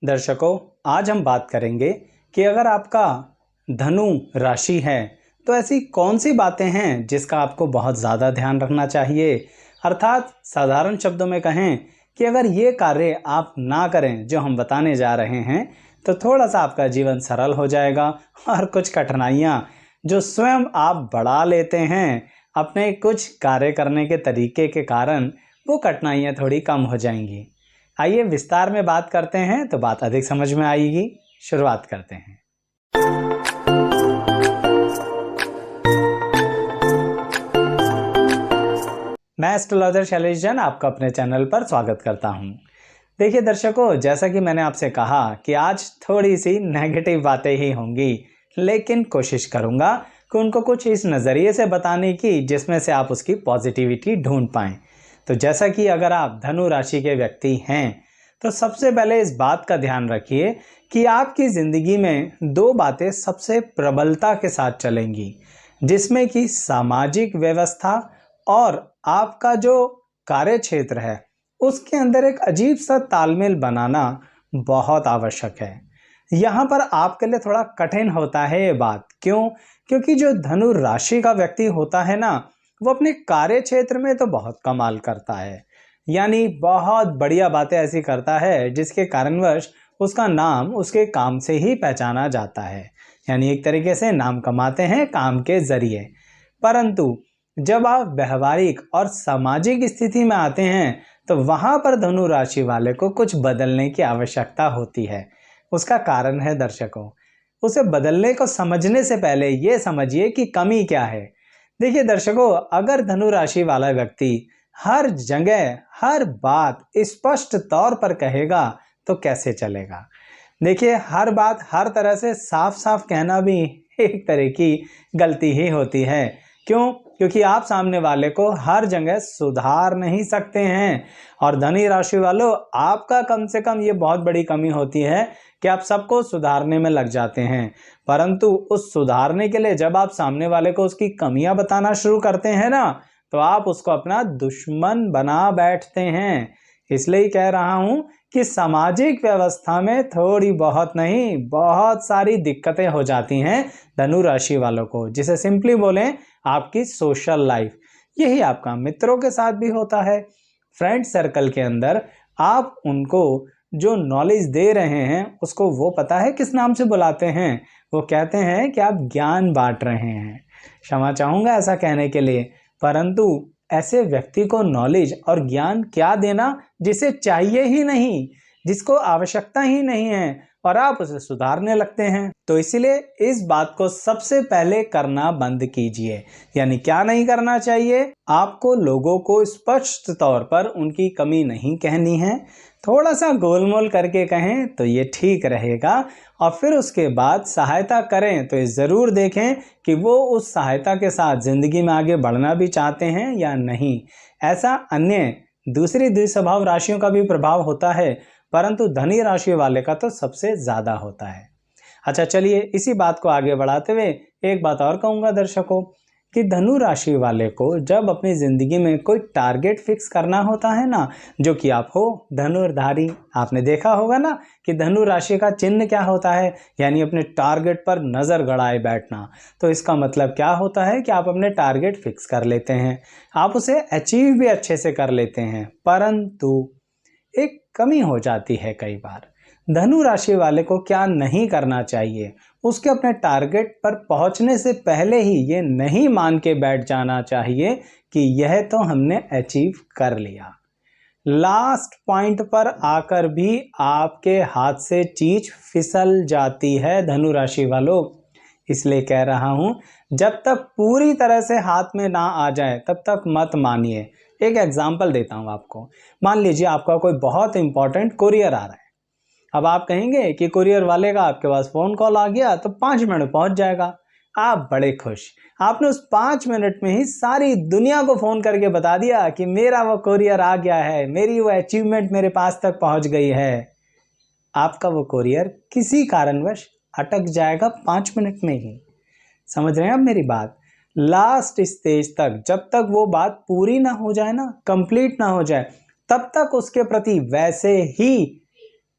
दर्शकों, आज हम बात करेंगे कि अगर आपका धनु राशि है तो ऐसी कौन सी बातें हैं जिसका आपको बहुत ज़्यादा ध्यान रखना चाहिए। अर्थात साधारण शब्दों में कहें कि अगर ये कार्य आप ना करें जो हम बताने जा रहे हैं तो थोड़ा सा आपका जीवन सरल हो जाएगा और कुछ कठिनाइयाँ जो स्वयं आप बढ़ा लेते हैं अपने कुछ कार्य करने के तरीके के कारण, वो कठिनाइयाँ थोड़ी कम हो जाएंगी। आइए विस्तार में बात करते हैं तो बात अधिक समझ में आएगी। शुरुआत करते हैं। मैं एस्ट्रोलॉजर शैलेश जैन आपका अपने चैनल पर स्वागत करता हूं। देखिए दर्शकों, जैसा कि मैंने आपसे कहा कि आज थोड़ी सी नेगेटिव बातें ही होंगी, लेकिन कोशिश करूंगा कि उनको कुछ इस नज़रिए से बताने की जिसमें से आप उसकी पॉजिटिविटी ढूंढ पाएं। तो जैसा कि अगर आप धनु राशि के व्यक्ति हैं तो सबसे पहले इस बात का ध्यान रखिए कि आपकी ज़िंदगी में दो बातें सबसे प्रबलता के साथ चलेंगी, जिसमें कि सामाजिक व्यवस्था और आपका जो कार्य क्षेत्र है उसके अंदर एक अजीब सा तालमेल बनाना बहुत आवश्यक है। यहाँ पर आपके लिए थोड़ा कठिन होता है ये बात। क्यों? क्योंकि जो धनु राशि का व्यक्ति होता है ना, वो अपने कार्य क्षेत्र में तो बहुत कमाल करता है, यानी बहुत बढ़िया बातें ऐसी करता है जिसके कारणवश उसका नाम उसके काम से ही पहचाना जाता है, यानी एक तरीके से नाम कमाते हैं काम के जरिए। परंतु जब आप व्यवहारिक और सामाजिक स्थिति में आते हैं तो वहां पर धनु राशि वाले को कुछ बदलने की आवश्यकता होती है। उसका कारण है दर्शकों, उसे बदलने को समझने से पहले ये समझिए कि कमी क्या है। देखिए दर्शकों, अगर धनु राशि वाला व्यक्ति हर जगह हर बात स्पष्ट तौर पर कहेगा तो कैसे चलेगा। देखिए, हर बात हर तरह से साफ साफ कहना भी एक तरह की गलती ही होती है। क्यों? क्योंकि आप सामने वाले को हर जगह सुधार नहीं सकते हैं। और धनु राशि वालों, आपका कम से कम ये बहुत बड़ी कमी होती है कि आप सबको सुधारने में लग जाते हैं, परंतु उस सुधारने के लिए जब आप सामने वाले को उसकी कमियां बताना शुरू करते हैं ना, तो आप उसको अपना दुश्मन बना बैठते हैं। इसलिए कह रहा हूं कि सामाजिक व्यवस्था में थोड़ी बहुत नहीं, बहुत सारी दिक्कतें हो जाती हैं धनु राशि वालों को, जिसे सिंपली बोलें आपकी सोशल लाइफ। यही आपका मित्रों के साथ भी होता है। फ्रेंड सर्कल के अंदर आप उनको जो नॉलेज दे रहे हैं उसको वो पता है किस नाम से बुलाते हैं। वो कहते हैं कि आप ज्ञान बांट रहे हैं। क्षमा चाहूंगा ऐसा कहने के लिए, परंतु ऐसे व्यक्ति को नॉलेज और ज्ञान क्या देना जिसे चाहिए ही नहीं, जिसको आवश्यकता ही नहीं है, और आप उसे सुधारने लगते हैं। तो इसीलिए इस बात को सबसे पहले करना बंद कीजिए। यानी क्या नहीं करना चाहिए? आपको लोगों को स्पष्ट तौर पर उनकी कमी नहीं कहनी है, थोड़ा सा गोलमोल करके कहें तो ये ठीक रहेगा। और फिर उसके बाद सहायता करें तो ये ज़रूर देखें कि वो उस सहायता के साथ ज़िंदगी में आगे बढ़ना भी चाहते हैं या नहीं। ऐसा अन्य दूसरी द्विस्वभाव राशियों का भी प्रभाव होता है, परंतु धनु राशि वाले का तो सबसे ज़्यादा होता है। अच्छा, चलिए इसी बात को आगे बढ़ाते हुए एक बात और कहूँगा दर्शकों कि धनु राशि वाले को जब अपनी ज़िंदगी में कोई टारगेट फिक्स करना होता है ना, जो कि आप हो धनुर्धारी, आपने देखा होगा ना कि धनु राशि का चिन्ह क्या होता है, यानी अपने टारगेट पर नज़र गड़ाए बैठना। तो इसका मतलब क्या होता है कि आप अपने टारगेट फिक्स कर लेते हैं, आप उसे अचीव भी अच्छे से कर लेते हैं, परंतु एक कमी हो जाती है कई बार। धनु राशि वाले को क्या नहीं करना चाहिए? उसके अपने टारगेट पर पहुंचने से पहले ही ये नहीं मान के बैठ जाना चाहिए कि यह तो हमने अचीव कर लिया। लास्ट पॉइंट पर आकर भी आपके हाथ से चीज फिसल जाती है धनु राशि वालों। इसलिए कह रहा हूं, जब तक पूरी तरह से हाथ में ना आ जाए तब तक मत मानिए। एक एग्जांपल देता हूं आपको। मान लीजिए आपका कोई बहुत इंपॉर्टेंट कुरियर आ रहा है। अब आप कहेंगे कि कुरियर वाले का आपके पास फ़ोन कॉल आ गया तो 5 मिनट में पहुंच जाएगा। आप बड़े खुश, आपने उस 5 मिनट में ही सारी दुनिया को फ़ोन करके बता दिया कि मेरा वो कुरियर आ गया है, मेरी वो अचीवमेंट मेरे पास तक पहुंच गई है। आपका वो कुरियर किसी कारणवश अटक जाएगा 5 मिनट में ही। समझ रहे हैं आप मेरी बात? लास्ट स्टेज तक जब तक वो बात पूरी ना हो जाए ना, कंप्लीट ना हो जाए, तब तक उसके प्रति वैसे ही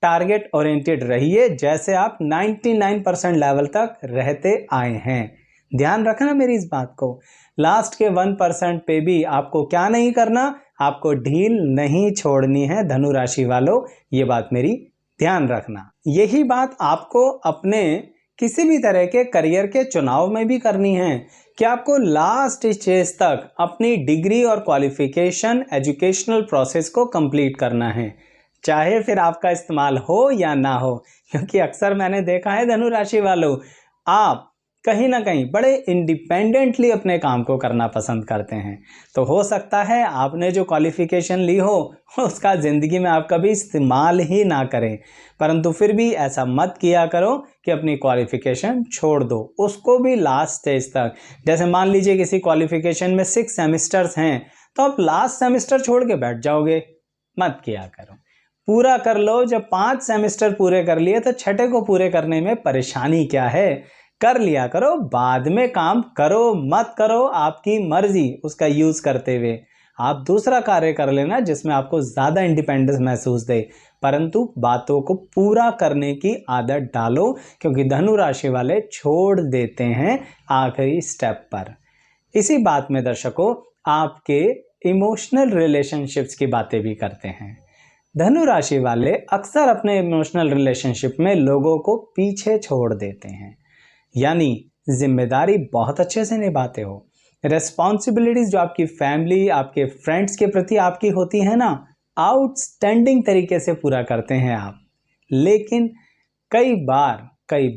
टारगेट ओरिएंटेड रहिए जैसे आप 99% लेवल तक रहते आए हैं। ध्यान रखना मेरी इस बात को। लास्ट के 1% पे भी आपको क्या नहीं करना, आपको ढील नहीं छोड़नी है धनु राशि वालों, ये बात मेरी ध्यान रखना। यही बात आपको अपने किसी भी तरह के करियर के चुनाव में भी करनी है कि आपको लास्ट स्टेज तक अपनी डिग्री और क्वालिफिकेशन एजुकेशनल प्रोसेस को कंप्लीट करना है, चाहे फिर आपका इस्तेमाल हो या ना हो। क्योंकि अक्सर मैंने देखा है धनु राशि वालों, आप कहीं ना कहीं बड़े इंडिपेंडेंटली अपने काम को करना पसंद करते हैं। तो हो सकता है आपने जो क्वालिफिकेशन ली हो उसका ज़िंदगी में आप कभी इस्तेमाल ही ना करें, परंतु फिर भी ऐसा मत किया करो कि अपनी क्वालिफिकेशन छोड़ दो, उसको भी लास्ट स्टेज तक। जैसे मान लीजिए किसी क्वालिफिकेशन में 6 सेमिस्टर्स हैं, तो आप लास्ट सेमिस्टर छोड़ के बैठ जाओगे, मत किया करो। पूरा कर लो। जब 5 सेमेस्टर पूरे कर लिए तो छठे को पूरे करने में परेशानी क्या है, कर लिया करो, बाद में काम करो मत करो आपकी मर्जी। उसका यूज करते हुए आप दूसरा कार्य कर लेना जिसमें आपको ज्यादा इंडिपेंडेंस महसूस दे, परंतु बातों को पूरा करने की आदत डालो, क्योंकि धनु राशि वाले छोड़ देते हैं आखिरी स्टेप पर। इसी बात में दर्शकों आपके इमोशनल रिलेशनशिप्स की बातें भी करते हैं। धनु राशि वाले अक्सर अपने इमोशनल रिलेशनशिप में लोगों को पीछे छोड़ देते हैं, यानी जिम्मेदारी बहुत अच्छे से निभाते हो, रेस्पॉन्सिबिलिटीज जो आपकी फैमिली आपके फ्रेंड्स के प्रति आपकी होती है ना, आउटस्टैंडिंग तरीके से पूरा करते हैं आप। लेकिन कई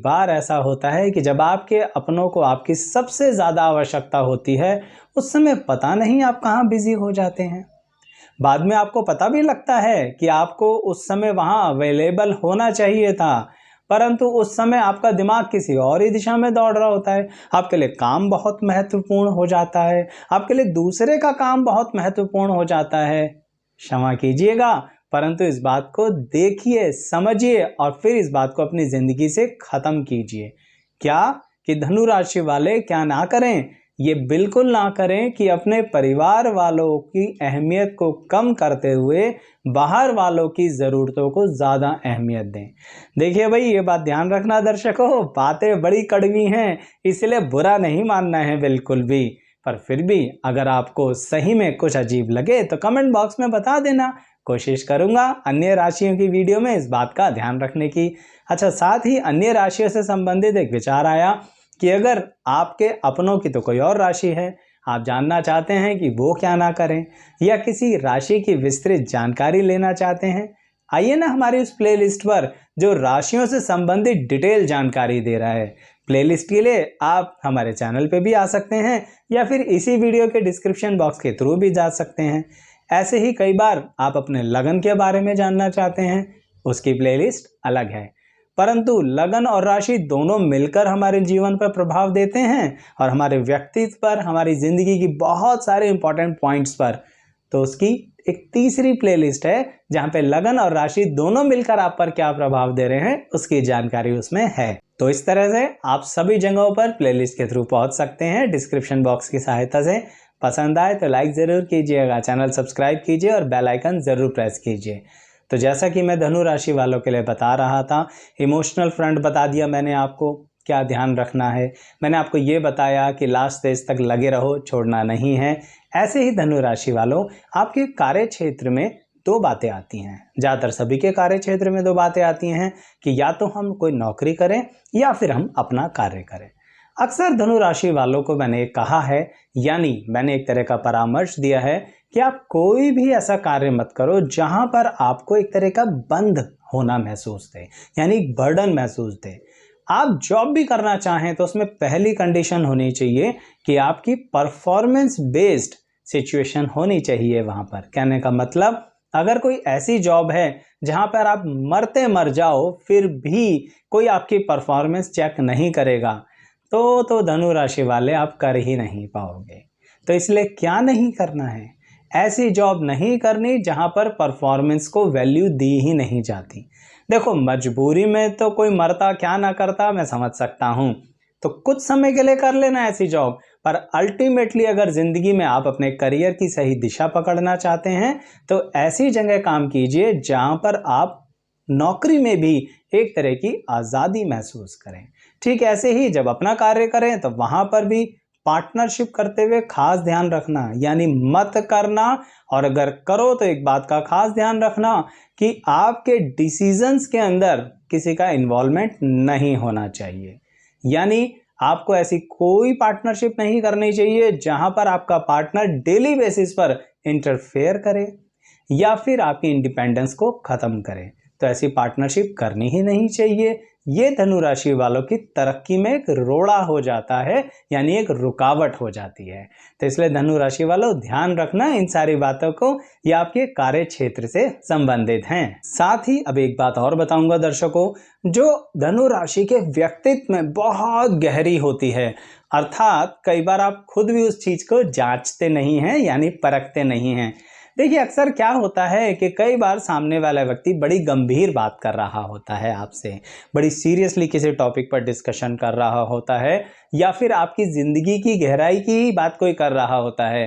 बार ऐसा होता है कि जब आपके अपनों को आपकी सबसे ज़्यादा आवश्यकता होती है, उस समय पता नहीं आप कहाँ बिजी हो जाते हैं। बाद में आपको पता भी लगता है कि आपको उस समय वहाँ अवेलेबल होना चाहिए था, परंतु उस समय आपका दिमाग किसी और ही दिशा में दौड़ रहा होता है। आपके लिए काम बहुत महत्वपूर्ण हो जाता है, आपके लिए दूसरे का काम बहुत महत्वपूर्ण हो जाता है। क्षमा कीजिएगा, परंतु इस बात को देखिए, समझिए और फिर इस बात को अपनी जिंदगी से खत्म कीजिए। क्या कि धनु राशि वाले क्या ना करें, ये बिल्कुल ना करें कि अपने परिवार वालों की अहमियत को कम करते हुए बाहर वालों की ज़रूरतों को ज़्यादा अहमियत दें। देखिए भाई, ये बात ध्यान रखना दर्शकों, बातें बड़ी कड़वी हैं, इसलिए बुरा नहीं मानना है बिल्कुल भी, पर फिर भी अगर आपको सही में कुछ अजीब लगे तो कमेंट बॉक्स में बता देना, कोशिश करूंगा अन्य राशियों की वीडियो में इस बात का ध्यान रखने की। अच्छा, साथ ही अन्य राशियों से संबंधित एक विचार आया कि अगर आपके अपनों की तो कोई और राशि है, आप जानना चाहते हैं कि वो क्या ना करें, या किसी राशि की विस्तृत जानकारी लेना चाहते हैं, आइए ना हमारी उस प्लेलिस्ट पर जो राशियों से संबंधित डिटेल जानकारी दे रहा है। प्लेलिस्ट के लिए आप हमारे चैनल पे भी आ सकते हैं या फिर इसी वीडियो के डिस्क्रिप्शन बॉक्स के थ्रू भी जा सकते हैं। ऐसे ही कई बार आप अपने लगन के बारे में जानना चाहते हैं, उसकी प्लेलिस्ट अलग है, परंतु लगन और राशि दोनों मिलकर हमारे जीवन पर प्रभाव देते हैं और हमारे व्यक्तित्व पर, हमारी जिंदगी की बहुत सारे इंपॉर्टेंट पॉइंट्स पर। तो उसकी एक तीसरी प्लेलिस्ट है जहां पे लगन और राशि दोनों मिलकर आप पर क्या प्रभाव दे रहे हैं उसकी जानकारी उसमें है। तो इस तरह से आप सभी जगहों पर प्लेलिस्ट के थ्रू पहुंच सकते हैं डिस्क्रिप्शन बॉक्स की सहायता से। पसंद आए तो लाइक ज़रूर कीजिएगा, चैनल सब्सक्राइब कीजिए और बेल आइकन ज़रूर प्रेस कीजिए। तो जैसा कि मैं धनु राशि वालों के लिए बता रहा था, इमोशनल फ्रंट बता दिया मैंने आपको क्या ध्यान रखना है, मैंने आपको ये बताया कि लास्ट स्टेज तक लगे रहो, छोड़ना नहीं है। ऐसे ही धनु राशि वालों आपके कार्य क्षेत्र में दो बातें आती हैं, ज़्यादातर सभी के कार्य क्षेत्र में दो बातें आती हैं कि या तो हम कोई नौकरी करें या फिर हम अपना कार्य करें। अक्सर धनु राशि वालों को मैंने कहा है, यानी मैंने एक तरह का परामर्श दिया है कि आप कोई भी ऐसा कार्य मत करो जहां पर आपको एक तरह का बंध होना महसूस दे, यानी बर्डन महसूस दे। आप जॉब भी करना चाहें तो उसमें पहली कंडीशन होनी चाहिए कि आपकी परफॉर्मेंस बेस्ड सिचुएशन होनी चाहिए वहां पर। कहने का मतलब, अगर कोई ऐसी जॉब है जहां पर आप मरते मर जाओ फिर भी कोई आपकी परफॉर्मेंस चेक नहीं करेगा, तो धनु राशि वाले आप कर ही नहीं पाओगे। तो इसलिए क्या नहीं करना है, ऐसी जॉब नहीं करनी जहां पर परफॉर्मेंस को वैल्यू दी ही नहीं जाती। देखो, मजबूरी में तो कोई मरता क्या ना करता मैं समझ सकता हूं, तो कुछ समय के लिए कर लेना ऐसी जॉब, पर अल्टीमेटली अगर जिंदगी में आप अपने करियर की सही दिशा पकड़ना चाहते हैं तो ऐसी जगह काम कीजिए जहां पर आप नौकरी में भी एक तरह की आज़ादी महसूस करें। ठीक ऐसे ही जब अपना कार्य करें तो वहाँ पर भी पार्टनरशिप करते हुए खास ध्यान रखना, यानी मत करना, और अगर करो तो एक बात का खास ध्यान रखना कि आपके डिसीजंस के अंदर किसी का इन्वॉल्वमेंट नहीं होना चाहिए। यानी आपको ऐसी कोई पार्टनरशिप नहीं करनी चाहिए जहां पर आपका पार्टनर डेली बेसिस पर इंटरफेयर करे या फिर आपकी इंडिपेंडेंस को खत्म करे। तो ऐसी पार्टनरशिप करनी ही नहीं चाहिए। ये धनु राशि वालों की तरक्की में एक रोड़ा हो जाता है, यानी एक रुकावट हो जाती है। तो इसलिए धनु राशि वालों ध्यान रखना इन सारी बातों को, ये आपके कार्य क्षेत्र से संबंधित हैं। साथ ही अब एक बात और बताऊंगा दर्शकों, जो धनु राशि के व्यक्तित्व में बहुत गहरी होती है, अर्थात कई बार आप खुद भी उस चीज को जांचते नहीं हैं, यानी परखते नहीं हैं। देखिए अक्सर क्या होता है कि कई बार सामने वाला व्यक्ति बड़ी गंभीर बात कर रहा होता है आपसे, बड़ी सीरियसली किसी टॉपिक पर डिस्कशन कर रहा होता है, या फिर आपकी ज़िंदगी की गहराई की ही बात कोई कर रहा होता है।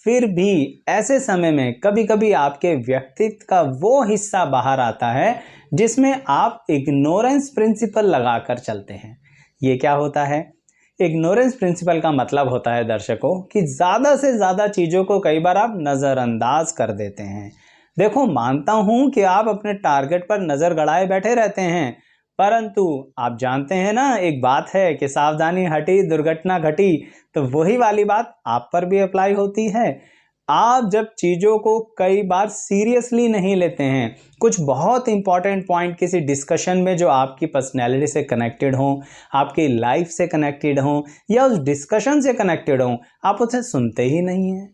फिर भी ऐसे समय में कभी कभी आपके व्यक्तित्व का वो हिस्सा बाहर आता है जिसमें आप इग्नोरेंस प्रिंसिपल लगाकर चलते हैं। ये क्या होता है? इग्नोरेंस प्रिंसिपल का मतलब होता है दर्शकों कि ज़्यादा से ज़्यादा चीज़ों को कई बार आप नज़रअंदाज कर देते हैं। देखो, मानता हूँ कि आप अपने टारगेट पर नज़र गड़ाए बैठे रहते हैं, परंतु आप जानते हैं ना, एक बात है कि सावधानी हटी दुर्घटना घटी। तो वही वाली बात आप पर भी अप्लाई होती है। आप जब चीज़ों को कई बार सीरियसली नहीं लेते हैं, कुछ बहुत इंपॉर्टेंट पॉइंट किसी डिस्कशन में जो आपकी पर्सनैलिटी से कनेक्टेड हो, आपकी लाइफ से कनेक्टेड हो, या उस डिस्कशन से कनेक्टेड हो, आप उसे सुनते ही नहीं हैं।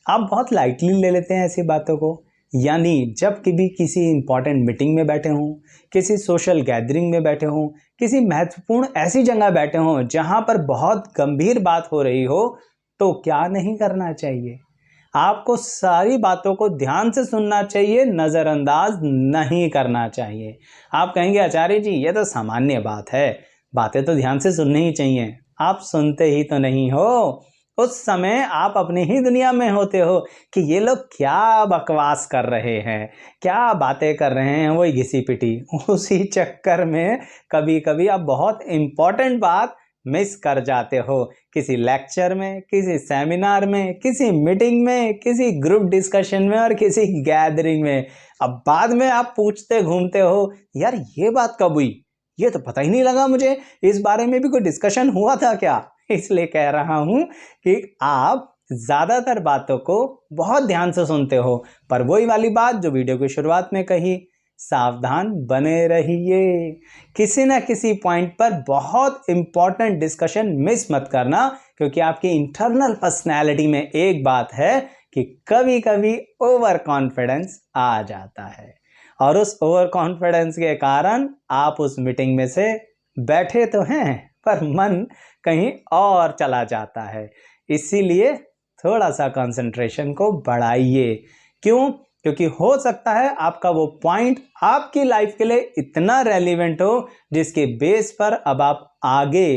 आप बहुत लाइटली ले लेते हैं ऐसी बातों को। यानी जब कभी किसी इंपॉर्टेंट मीटिंग में बैठे हों, किसी सोशल गैदरिंग में बैठे हों, किसी महत्वपूर्ण ऐसी जगह बैठे हों जहां पर बहुत गंभीर बात हो रही हो, तो क्या नहीं करना चाहिए? आपको सारी बातों को ध्यान से सुनना चाहिए, नज़रअंदाज नहीं करना चाहिए। आप कहेंगे आचार्य जी ये तो सामान्य बात है, बातें तो ध्यान से सुननी ही चाहिए। आप सुनते ही तो नहीं हो। उस समय आप अपनी ही दुनिया में होते हो कि ये लोग क्या बकवास कर रहे हैं, क्या बातें कर रहे हैं, वही घिसी पिटी। उसी चक्कर में कभी कभी आप बहुत इंपॉर्टेंट बात मिस कर जाते हो, किसी लेक्चर में, किसी सेमिनार में, किसी मीटिंग में, किसी ग्रुप डिस्कशन में और किसी गैदरिंग में। अब बाद में आप पूछते घूमते हो, यार ये बात कब हुई, ये तो पता ही नहीं लगा मुझे, इस बारे में भी कोई डिस्कशन हुआ था क्या? इसलिए कह रहा हूं कि आप ज्यादातर बातों को बहुत ध्यान से सुनते हो, पर वही वाली बात जो वीडियो की शुरुआत में कही, सावधान बने रहिए। किसी ना किसी पॉइंट पर बहुत इंपॉर्टेंट डिस्कशन मिस मत करना, क्योंकि आपकी इंटरनल पर्सनैलिटी में एक बात है कि कभी कभी ओवर कॉन्फिडेंस आ जाता है, और उस ओवर कॉन्फिडेंस के कारण आप उस मीटिंग में से बैठे तो हैं पर मन कहीं और चला जाता है। इसीलिए थोड़ा सा कंसंट्रेशन को बढ़ाइए। क्यों? क्योंकि हो सकता है आपका वो पॉइंट आपकी लाइफ के लिए इतना रेलिवेंट हो जिसके बेस पर अब आप आगे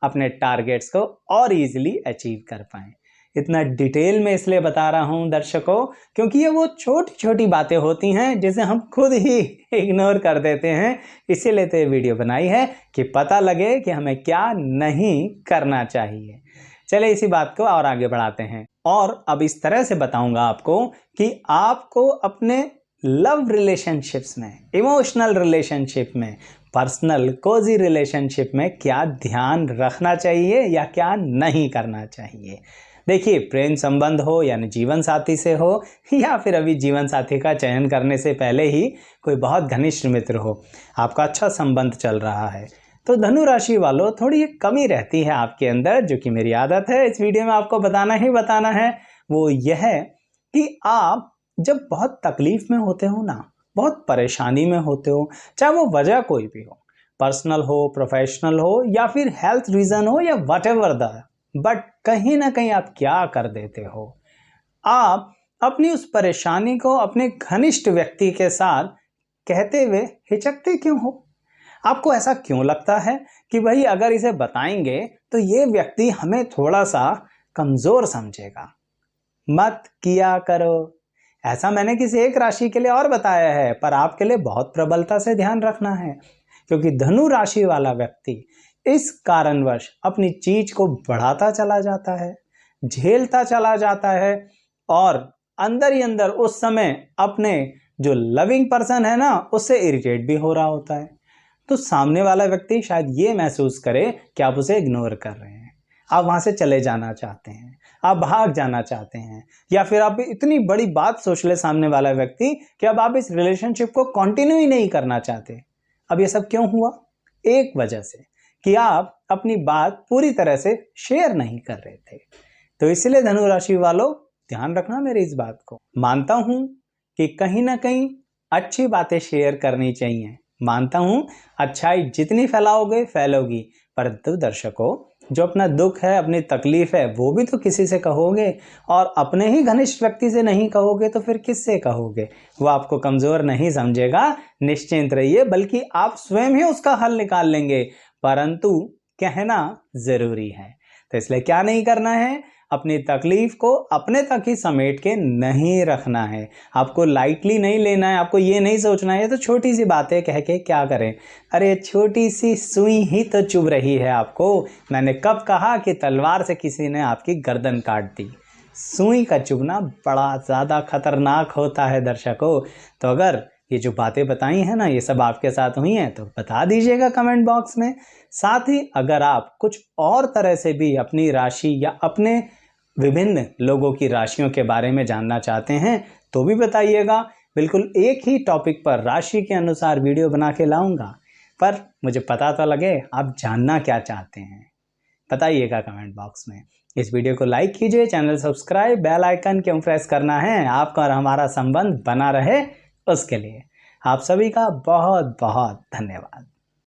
अपने टारगेट्स को और इजीली अचीव कर पाएं। इतना डिटेल में इसलिए बता रहा हूं दर्शकों, क्योंकि ये वो छोटी छोटी बातें होती हैं जिसे हम खुद ही इग्नोर कर देते हैं। इसीलिए तो ये वीडियो बनाई है कि पता लगे कि हमें क्या नहीं करना चाहिए। चलिए इसी बात को और आगे बढ़ाते हैं, और अब इस तरह से बताऊंगा आपको कि आपको अपने लव रिलेशनशिप्स में, इमोशनल रिलेशनशिप में, पर्सनल कोजी रिलेशनशिप में क्या ध्यान रखना चाहिए या क्या नहीं करना चाहिए। देखिए, प्रेम संबंध हो यानी जीवन साथी से हो, या फिर अभी जीवन साथी का चयन करने से पहले ही कोई बहुत घनिष्ठ मित्र हो, आपका अच्छा संबंध चल रहा है, तो धनु राशि वालों थोड़ी एक कमी रहती है आपके अंदर, जो कि मेरी आदत है इस वीडियो में आपको बताना ही बताना है। वो यह है कि आप जब बहुत तकलीफ में होते हो ना, बहुत परेशानी में होते हो, चाहे वो वजह कोई भी हो, पर्सनल हो, प्रोफेशनल हो, या फिर हेल्थ रीजन हो, या व्हाटएवर द, बट कहीं ना कहीं आप क्या कर देते हो, आप अपनी उस परेशानी को अपने घनिष्ठ व्यक्ति के साथ कहते हुए हिचकते क्यों हो? आपको ऐसा क्यों लगता है कि भाई अगर इसे बताएंगे तो ये व्यक्ति हमें थोड़ा सा कमजोर समझेगा? मत किया करो। ऐसा मैंने किसी एक राशि के लिए और बताया है, पर आपके लिए बहुत प्रबलता से ध्यान रखना है, क्योंकि धनु राशि वाला व्यक्ति इस कारणवश अपनी चीज को बढ़ाता चला जाता है, झेलता चला जाता है और अंदर ही अंदर उस समय अपने जो लविंग पर्सन है ना उससे इरिटेट भी हो रहा होता है। तो सामने वाला व्यक्ति शायद ये महसूस करे कि आप उसे इग्नोर कर रहे हैं, आप वहां से चले जाना चाहते हैं, आप भाग जाना चाहते हैं, या फिर आप इतनी बड़ी बात सोच ले सामने वाला व्यक्ति कि अब आप इस रिलेशनशिप को कंटिन्यू ही नहीं करना चाहते। अब ये सब क्यों हुआ? एक वजह से कि आप अपनी बात पूरी तरह से शेयर नहीं कर रहे थे। तो इसलिए धनु राशि वालों ध्यान रखना मेरी इस बात को। मानता हूं कि कहीं ना कहीं अच्छी बातें शेयर करनी चाहिए, मानता हूं अच्छाई जितनी फैलाओगे फैलोगी, परंतु दर्शकों जो अपना दुख है, अपनी तकलीफ है, वो भी तो किसी से कहोगे, और अपने ही घनिष्ठ व्यक्ति से नहीं कहोगे तो फिर किससे कहोगे? वो आपको कमजोर नहीं समझेगा, निश्चिंत रहिए, बल्कि आप स्वयं ही उसका हल निकाल लेंगे, परंतु कहना जरूरी है। तो इसलिए क्या नहीं करना है, अपनी तकलीफ को अपने तक ही समेट के नहीं रखना है, आपको लाइटली नहीं लेना है। आपको ये नहीं सोचना है तो छोटी सी बातें कह के क्या करें, अरे छोटी सी सुई ही तो चुभ रही है आपको। मैंने कब कहा कि तलवार से किसी ने आपकी गर्दन काट दी? सुई का चुभना बड़ा ज़्यादा खतरनाक होता है दर्शकों। तो अगर ये जो बातें बताई हैं ना, ये सब आपके साथ हुई हैं तो बता दीजिएगा कमेंट बॉक्स में। साथ ही अगर आप कुछ और तरह से भी अपनी राशि या अपने विभिन्न लोगों की राशियों के बारे में जानना चाहते हैं तो भी बताइएगा। बिल्कुल एक ही टॉपिक पर राशि के अनुसार वीडियो बना के लाऊंगा, पर मुझे पता तो लगे आप जानना क्या चाहते हैं। बताइएगा कमेंट बॉक्स में। इस वीडियो को लाइक कीजिए, चैनल सब्सक्राइब, बेल आइकन क्यों प्रेस करना है, आपका और हमारा संबंध बना रहे उसके लिए। आप सभी का बहुत बहुत धन्यवाद।